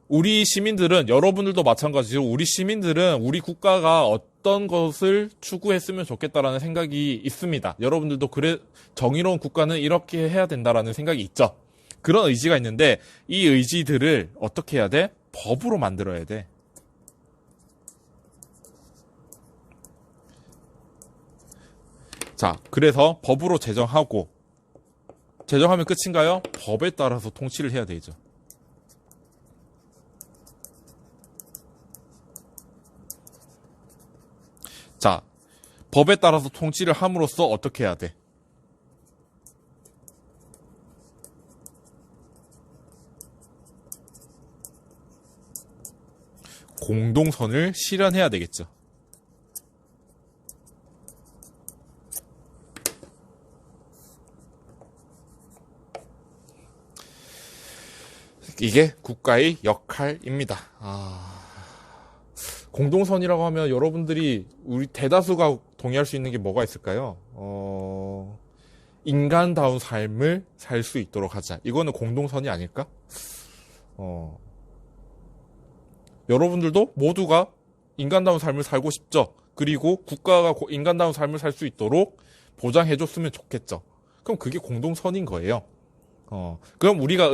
우리 시민들은, 여러분들도 마찬가지로 우리 시민들은 우리 국가가 어떤 것을 추구했으면 좋겠다라는 생각이 있습니다. 여러분들도 정의로운 국가는 이렇게 해야 된다라는 생각이 있죠. 그런 의지가 있는데 이 의지들을 어떻게 해야 돼? 법으로 만들어야 돼. 자, 그래서 법으로 제정하면 끝인가요? 법에 따라서 통치를 해야 되죠. 자, 법에 따라서 통치를 함으로써 어떻게 해야 돼? 공동선을 실현해야 되겠죠. 이게 국가의 역할입니다. 공동선이라고 하면 여러분들이 우리 대다수가 동의할 수 있는 게 뭐가 있을까요? 인간다운 삶을 살 수 있도록 하자. 이거는 공동선이 아닐까? 여러분들도 모두가 인간다운 삶을 살고 싶죠. 그리고 국가가 인간다운 삶을 살 수 있도록 보장해줬으면 좋겠죠. 그럼 그게 공동선인 거예요. 그럼 우리가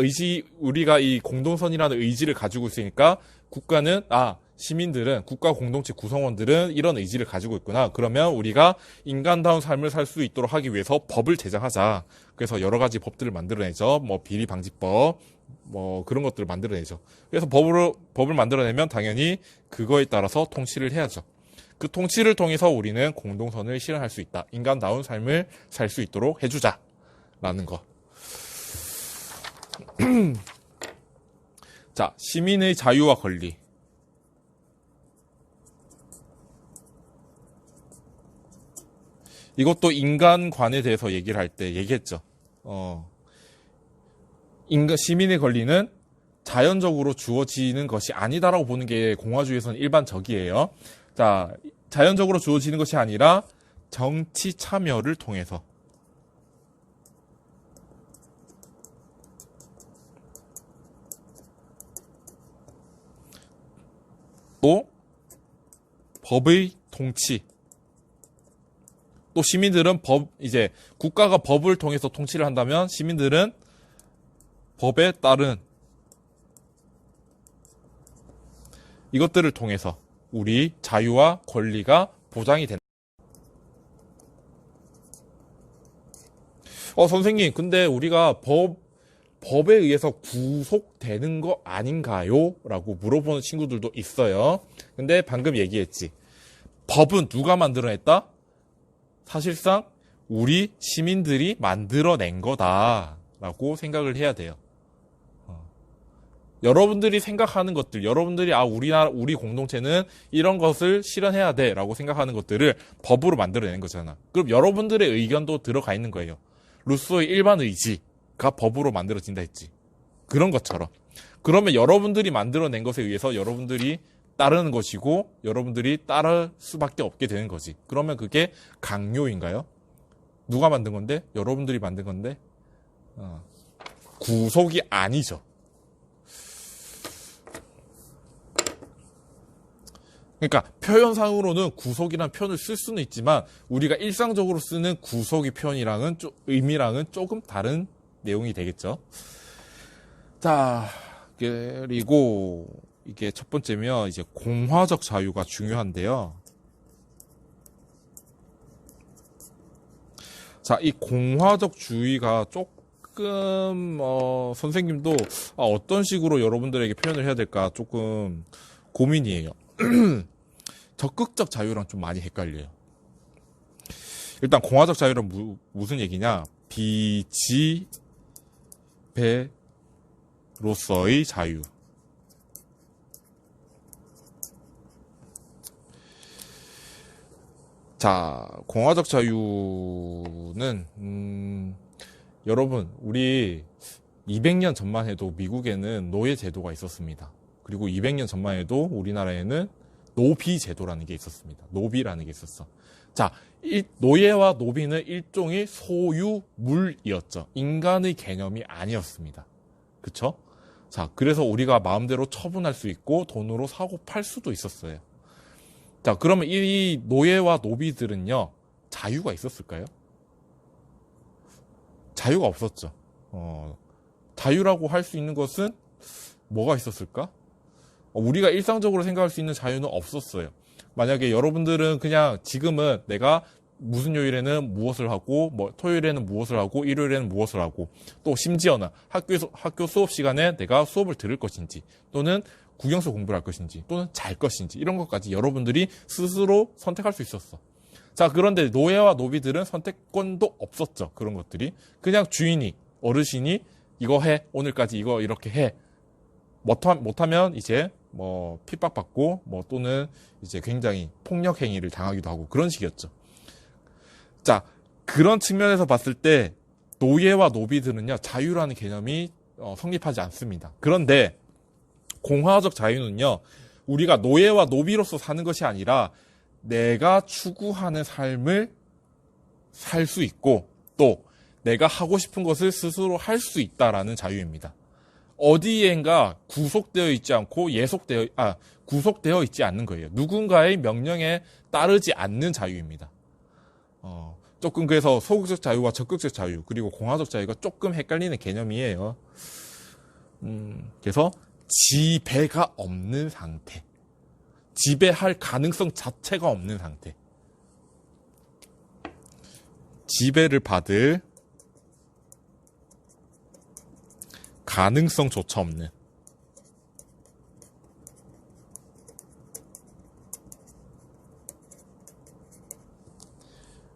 이 공동선이라는 의지를 가지고 있으니까 시민들은, 국가 공동체 구성원들은 이런 의지를 가지고 있구나. 그러면 우리가 인간다운 삶을 살 수 있도록 하기 위해서 법을 제정하자. 그래서 여러 가지 법들을 만들어내죠. 뭐 비리방지법, 뭐 그런 것들을 만들어내죠. 그래서 법을 만들어내면 당연히 그거에 따라서 통치를 해야죠. 그 통치를 통해서 우리는 공동선을 실현할 수 있다. 인간다운 삶을 살 수 있도록 해주자라는 거. 자, 시민의 자유와 권리. 이것도 인간관에 대해서 얘기를 할 때 얘기했죠. 시민의 권리는 자연적으로 주어지는 것이 아니다라고 보는 게 공화주의에서는 일반적이에요. 자, 자연적으로 주어지는 것이 아니라 정치 참여를 통해서. 또 법의 통치, 또 시민들은 이제 국가가 법을 통해서 통치를 한다면 시민들은 법에 따른 이것들을 통해서 우리 자유와 권리가 보장이 된다. 선생님, 근데 우리가 법에 의해서 구속되는 거 아닌가요? 라고 물어보는 친구들도 있어요. 근데 방금 얘기했지. 법은 누가 만들어냈다? 사실상 우리 시민들이 만들어낸 거다라고 생각을 해야 돼요. 여러분들이 생각하는 것들, 여러분들이 우리 공동체는 이런 것을 실현해야 돼라고 생각하는 것들을 법으로 만들어내는 거잖아. 그럼 여러분들의 의견도 들어가 있는 거예요. 루소의 일반 의지가 법으로 만들어진다 했지. 그런 것처럼. 그러면 여러분들이 만들어낸 것에 의해서 여러분들이 따르는 것이고 여러분들이 따를 수밖에 없게 되는 거지. 그러면 그게 강요인가요? 누가 만든 건데? 여러분들이 만든 건데? 구속이 아니죠. 그러니까 표현상으로는 구속이라는 표현을 쓸 수는 있지만 우리가 일상적으로 쓰는 구속의 표현이랑은 의미랑은 조금 다른 내용이 되겠죠. 자, 그리고 이게 첫 번째면 이제 공화적 자유가 중요한데요. 자, 이 공화적 주의가 조금 선생님도 어떤 식으로 여러분들에게 표현을 해야 될까 조금 고민이에요. 적극적 자유랑 좀 많이 헷갈려요. 일단 공화적 자유는 무슨 얘기냐? 비지배로서의 자유. 자, 공화적 자유는 여러분, 우리 200년 전만 해도 미국에는 노예 제도가 있었습니다. 그리고 200년 전만 해도 우리나라에는 노비 제도라는 게 있었습니다. 노비라는 게 있었어. 자, 노예와 노비는 일종의 소유물이었죠. 인간의 개념이 아니었습니다. 그쵸? 자, 그래서 우리가 마음대로 처분할 수 있고 돈으로 사고 팔 수도 있었어요. 자, 그러면 이 노예와 노비들은요, 자유가 있었을까요? 자유가 없었죠. 자유라고 할 수 있는 것은 뭐가 있었을까? 우리가 일상적으로 생각할 수 있는 자유는 없었어요. 만약에 여러분들은 그냥 지금은 내가 무슨 요일에는 무엇을 하고, 토요일에는 무엇을 하고, 일요일에는 무엇을 하고, 또 심지어는 학교 수업 시간에 내가 수업을 들을 것인지, 또는 국영수 공부를 할 것인지, 또는 잘 것인지, 이런 것까지 여러분들이 스스로 선택할 수 있었어. 자, 그런데 노예와 노비들은 선택권도 없었죠. 그런 것들이. 그냥 주인이, 어르신이 이거 해, 오늘까지 이거 이렇게 해. 못하면 이제 핍박받고 또는 이제 굉장히 폭력 행위를 당하기도 하고 그런 식이었죠. 자, 그런 측면에서 봤을 때 노예와 노비들은요, 자유라는 개념이 성립하지 않습니다. 그런데 공화적 자유는요, 우리가 노예와 노비로서 사는 것이 아니라 내가 추구하는 삶을 살 수 있고 또 내가 하고 싶은 것을 스스로 할 수 있다라는 자유입니다. 어디엔가 구속되어 있지 않고 구속되어 있지 않는 거예요. 누군가의 명령에 따르지 않는 자유입니다. 조금 그래서 소극적 자유와 적극적 자유 그리고 공화적 자유가 조금 헷갈리는 개념이에요. 그래서 지배가 없는 상태, 지배할 가능성 자체가 없는 상태, 지배를 받을 가능성조차 없는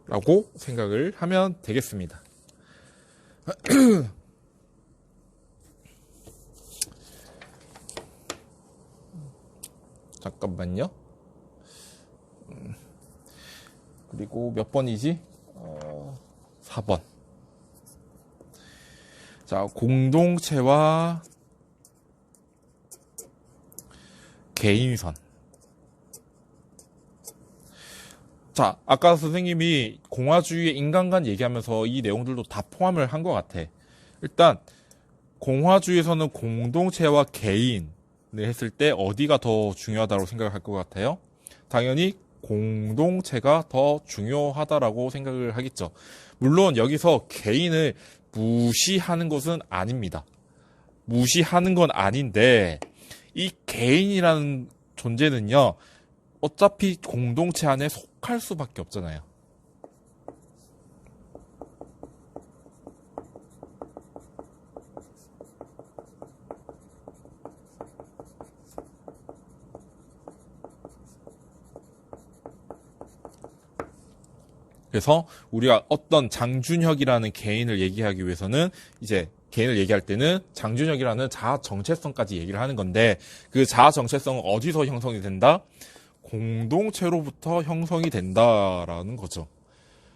라고 생각을 하면 되겠습니다. 잠깐만요. 그리고 몇 번이지? 4번. 자, 공동체와 개인선. 자, 아까 선생님이 공화주의의 인간관 얘기하면서 이 내용들도 다 포함을 한 것 같아. 일단 공화주의에서는 공동체와 개인을 했을 때 어디가 더 중요하다고 생각할 것 같아요? 당연히 공동체가 더 중요하다라고 생각을 하겠죠. 물론 여기서 개인을 무시하는 것은 아닙니다. 무시하는 건 아닌데 이 개인이라는 존재는요, 어차피 공동체 안에 속할 수밖에 없잖아요. 그래서 우리가 어떤 장준혁이라는 개인을 얘기하기 위해서는 이제 개인을 얘기할 때는 장준혁이라는 자아 정체성까지 얘기를 하는 건데, 그 자아 정체성은 어디서 형성이 된다? 공동체로부터 형성이 된다라는 거죠.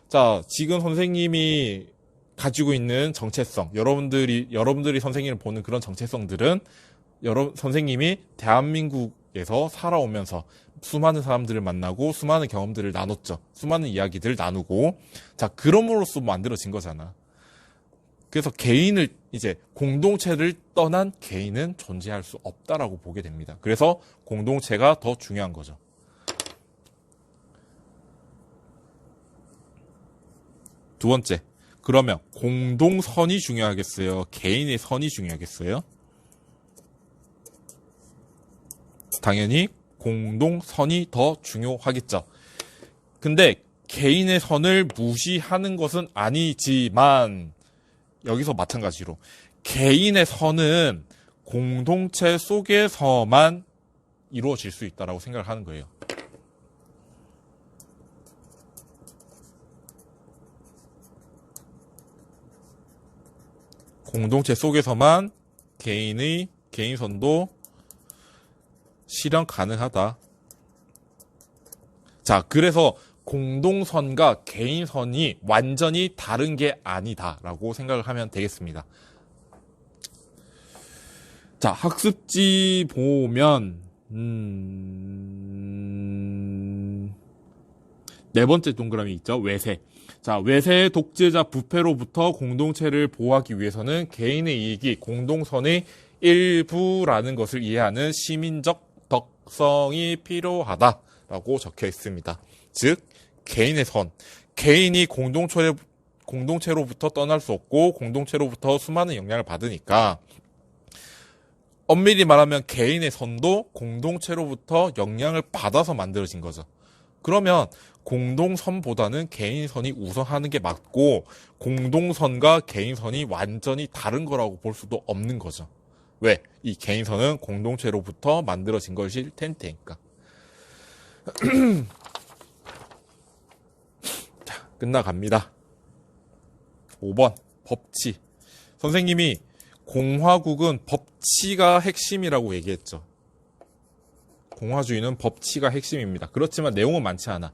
자, 지금 선생님이 가지고 있는 정체성, 여러분들이 선생님을 보는 그런 정체성들은 선생님이 대한민국에서 살아오면서 수많은 사람들을 만나고 수많은 경험들을 나눴죠. 수많은 이야기들을 나누고, 자, 그럼으로써 만들어진 거잖아. 그래서 개인을, 이제 공동체를 떠난 개인은 존재할 수 없다라고 보게 됩니다. 그래서 공동체가 더 중요한 거죠. 두 번째, 그러면 공동선이 중요하겠어요? 개인의 선이 중요하겠어요? 당연히 공동선이 더 중요하겠죠. 근데 개인의 선을 무시하는 것은 아니지만, 여기서 마찬가지로 개인의 선은 공동체 속에서만 이루어질 수 있다라고 생각을 하는 거예요. 공동체 속에서만 개인선도 실현 가능하다. 자, 그래서 공동선과 개인선이 완전히 다른 게 아니다라고 생각을 하면 되겠습니다. 자, 학습지 보면 네 번째 동그라미 있죠. 외세. 자, 외세 독재자 부패로부터 공동체를 보호하기 위해서는 개인의 이익이 공동선의 일부라는 것을 이해하는 시민적 덕성이 필요하다라고 적혀 있습니다. 즉, 개인의 선. 개인이 공동체로부터 떠날 수 없고 공동체로부터 수많은 영향을 받으니까, 엄밀히 말하면 개인의 선도 공동체로부터 영향을 받아서 만들어진 거죠. 그러면 공동선보다는 개인선이 우선하는 게 맞고, 공동선과 개인선이 완전히 다른 거라고 볼 수도 없는 거죠. 왜? 이 개인선은 공동체로부터 만들어진 것일 테니까. 자, 끝나갑니다. 5번, 법치. 선생님이 공화국은 법치가 핵심이라고 얘기했죠. 공화주의는 법치가 핵심입니다. 그렇지만 내용은 많지 않아.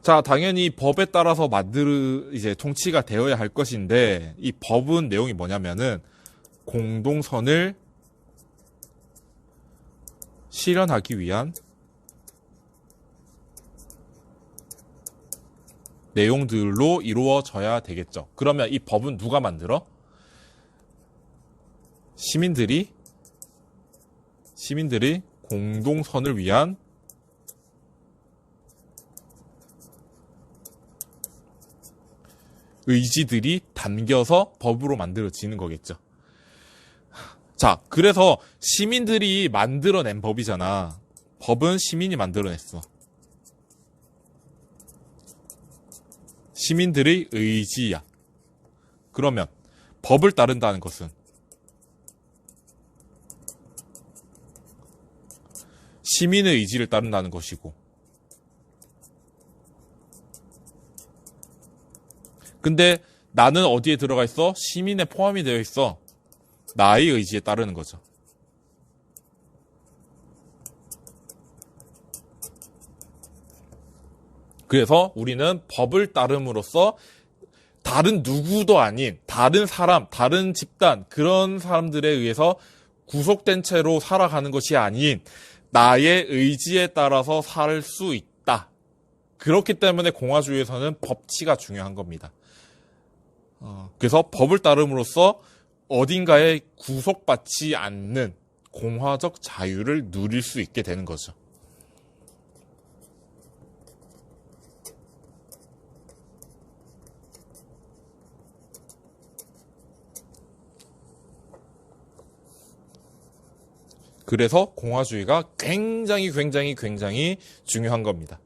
자, 당연히 법에 따라서 이제 통치가 되어야 할 것인데, 이 법은 내용이 뭐냐면은 공동선을 실현하기 위한 내용들로 이루어져야 되겠죠. 그러면 이 법은 누가 만들어? 시민들이 공동선을 위한 의지들이 담겨서 법으로 만들어지는 거겠죠. 자, 그래서 시민들이 만들어낸 법이잖아. 법은 시민이 만들어냈어. 시민들의 의지야. 그러면 법을 따른다는 것은 시민의 의지를 따른다는 것이고, 근데 나는 어디에 들어가 있어? 시민에 포함이 되어 있어. 나의 의지에 따르는 거죠. 그래서 우리는 법을 따름으로써 다른 누구도 아닌 다른 사람, 다른 집단, 그런 사람들에 의해서 구속된 채로 살아가는 것이 아닌 나의 의지에 따라서 살 수 있다. 그렇기 때문에 공화주의에서는 법치가 중요한 겁니다. 그래서 법을 따름으로써 어딘가에 구속받지 않는 공화적 자유를 누릴 수 있게 되는 거죠. 그래서 공화주의가 굉장히 중요한 겁니다.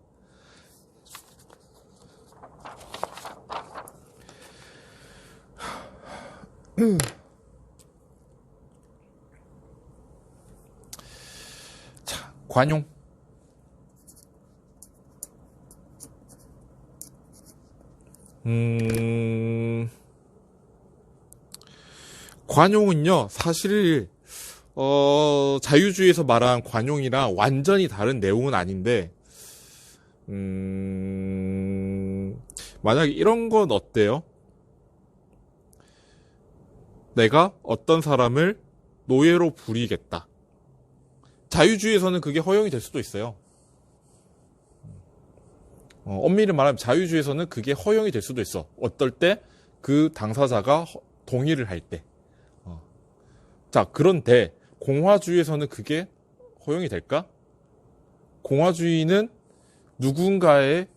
자, 관용. 관용은요, 사실 자유주의에서 말한 관용이랑 완전히 다른 내용은 아닌데, 만약에 이런 건 어때요? 내가 어떤 사람을 노예로 부리겠다. 자유주의에서는 그게 허용이 될 수도 있어요. 엄밀히 말하면 자유주의에서는 그게 허용이 될 수도 있어. 어떨 때 그 당사자가 동의를 할 때. 자, 그런데 공화주의에서는 그게 허용이 될까? 공화주의는 누군가의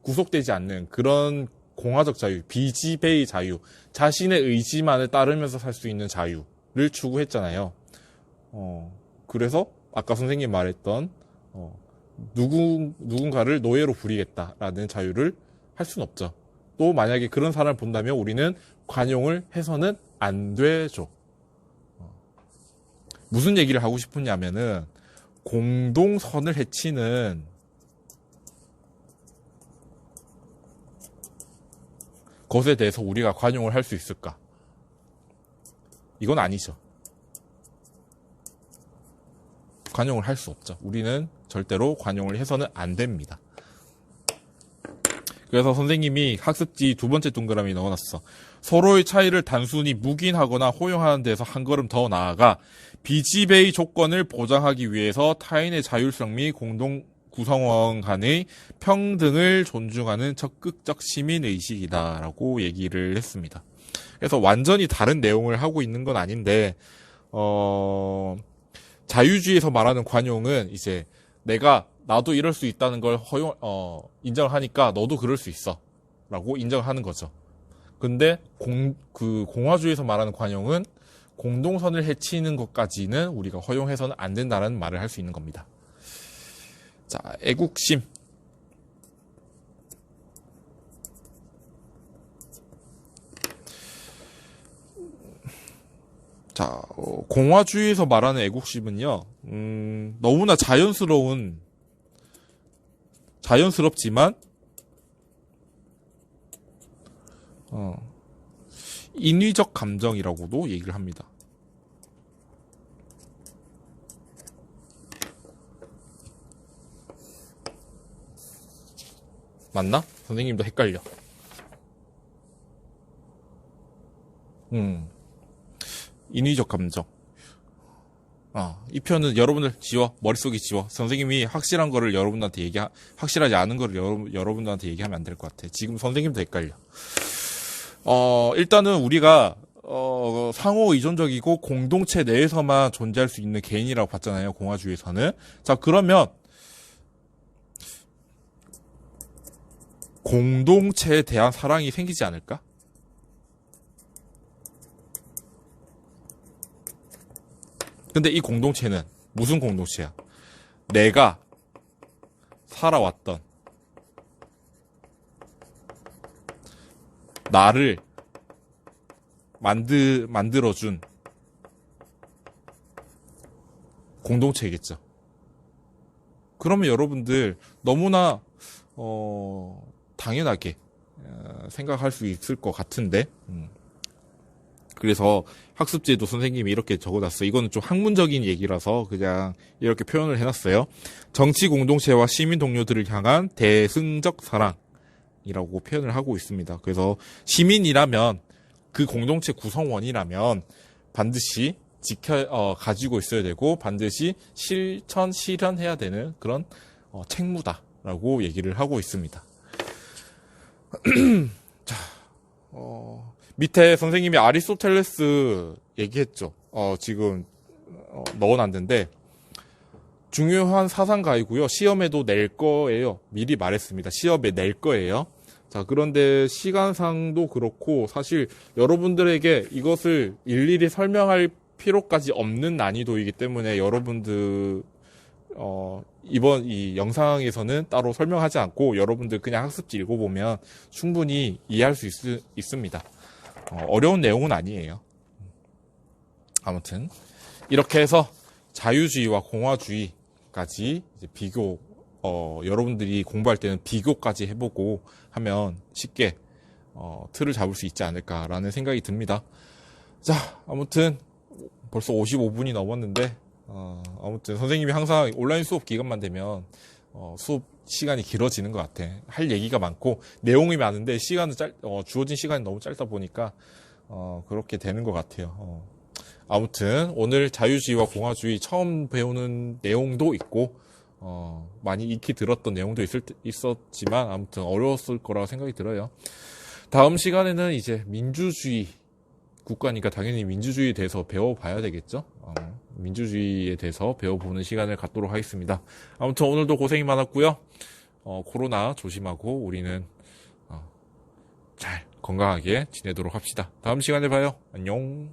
구속되지 않는 그런 공화적 자유, 비지배의 자유, 자신의 의지만을 따르면서 살 수 있는 자유를 추구했잖아요. 그래서 아까 선생님 말했던 누군가를 노예로 부리겠다라는 자유를 할 수는 없죠. 또 만약에 그런 사람을 본다면 우리는 관용을 해서는 안 되죠. 무슨 얘기를 하고 싶으냐면은 공동선을 해치는 것에 대해서 우리가 관용을 할 수 있을까? 이건 아니죠. 관용을 할 수 없죠. 우리는 절대로 관용을 해서는 안 됩니다. 그래서 선생님이 학습지 두 번째 동그라미 넣어놨어. 서로의 차이를 단순히 묵인하거나 호용하는 데서 한 걸음 더 나아가 비지배의 조건을 보장하기 위해서 타인의 자율성 및 공동 구성원 간의 평등을 존중하는 적극적 시민의식이다라고 얘기를 했습니다. 그래서 완전히 다른 내용을 하고 있는 건 아닌데, 자유주의에서 말하는 관용은 이제 나도 이럴 수 있다는 걸 인정을 하니까 너도 그럴 수 있어. 라고 인정하는 거죠. 근데 공화주의에서 말하는 관용은 공동선을 해치는 것까지는 우리가 허용해서는 안 된다는 말을 할 수 있는 겁니다. 자, 애국심. 자, 공화주의에서 말하는 애국심은요, 너무나 자연스럽지만, 인위적 감정이라고도 얘기를 합니다. 맞나? 선생님도 헷갈려. 인위적 감정. 이 표현은 여러분들 머릿속에 지워. 선생님이 확실한 거를 여러분한테 확실하지 않은 거를 여러분들한테 얘기하면 안 될 것 같아. 지금 선생님도 헷갈려. 일단은 우리가, 상호 의존적이고 공동체 내에서만 존재할 수 있는 개인이라고 봤잖아요. 공화주의에서는. 자, 그러면, 공동체에 대한 사랑이 생기지 않을까? 근데 이 공동체는 무슨 공동체야? 내가 살아왔던 나를 만들어준 공동체겠죠. 그러면 여러분들 너무나 당연하게 생각할 수 있을 것 같은데, 그래서 학습지에도 선생님이 이렇게 적어놨어요. 이거는 좀 학문적인 얘기라서 그냥 이렇게 표현을 해놨어요. 정치 공동체와 시민 동료들을 향한 대승적 사랑이라고 표현을 하고 있습니다. 그래서 시민이라면, 그 공동체 구성원이라면 반드시 가지고 있어야 되고 반드시 실현해야 되는 그런 책무다라고 얘기를 하고 있습니다. 자, 밑에 선생님이 아리스토텔레스 얘기했죠. 지금 넣어놨는데 중요한 사상가이고요. 시험에도 낼 거예요. 미리 말했습니다. 시험에 낼 거예요. 자, 그런데 시간상도 그렇고 사실 여러분들에게 이것을 일일이 설명할 필요까지 없는 난이도이기 때문에 여러분들 이번 이 영상에서는 따로 설명하지 않고 여러분들 그냥 학습지 읽어보면 충분히 이해할 수 있습니다. 어려운 내용은 아니에요. 아무튼 이렇게 해서 자유주의와 공화주의까지 이제 비교, 여러분들이 공부할 때는 비교까지 해보고 하면 쉽게 틀을 잡을 수 있지 않을까라는 생각이 듭니다. 자, 아무튼 벌써 55분이 넘었는데 아무튼 선생님이 항상 온라인 수업 기간만 되면 수업 시간이 길어지는 것 같아. 할 얘기가 많고 내용이 많은데 시간은 주어진 시간이 너무 짧다 보니까 그렇게 되는 것 같아요. 아무튼 오늘 자유주의와 공화주의 처음 배우는 내용도 있고 많이 익히 들었던 내용도 있었지만 아무튼 어려웠을 거라고 생각이 들어요. 다음 시간에는 이제 민주주의 국가니까 당연히 민주주의에 대해서 배워봐야 되겠죠. 민주주의에 대해서 배워보는 시간을 갖도록 하겠습니다. 아무튼 오늘도 고생이 많았고요. 코로나 조심하고 우리는 잘 건강하게 지내도록 합시다. 다음 시간에 봐요. 안녕.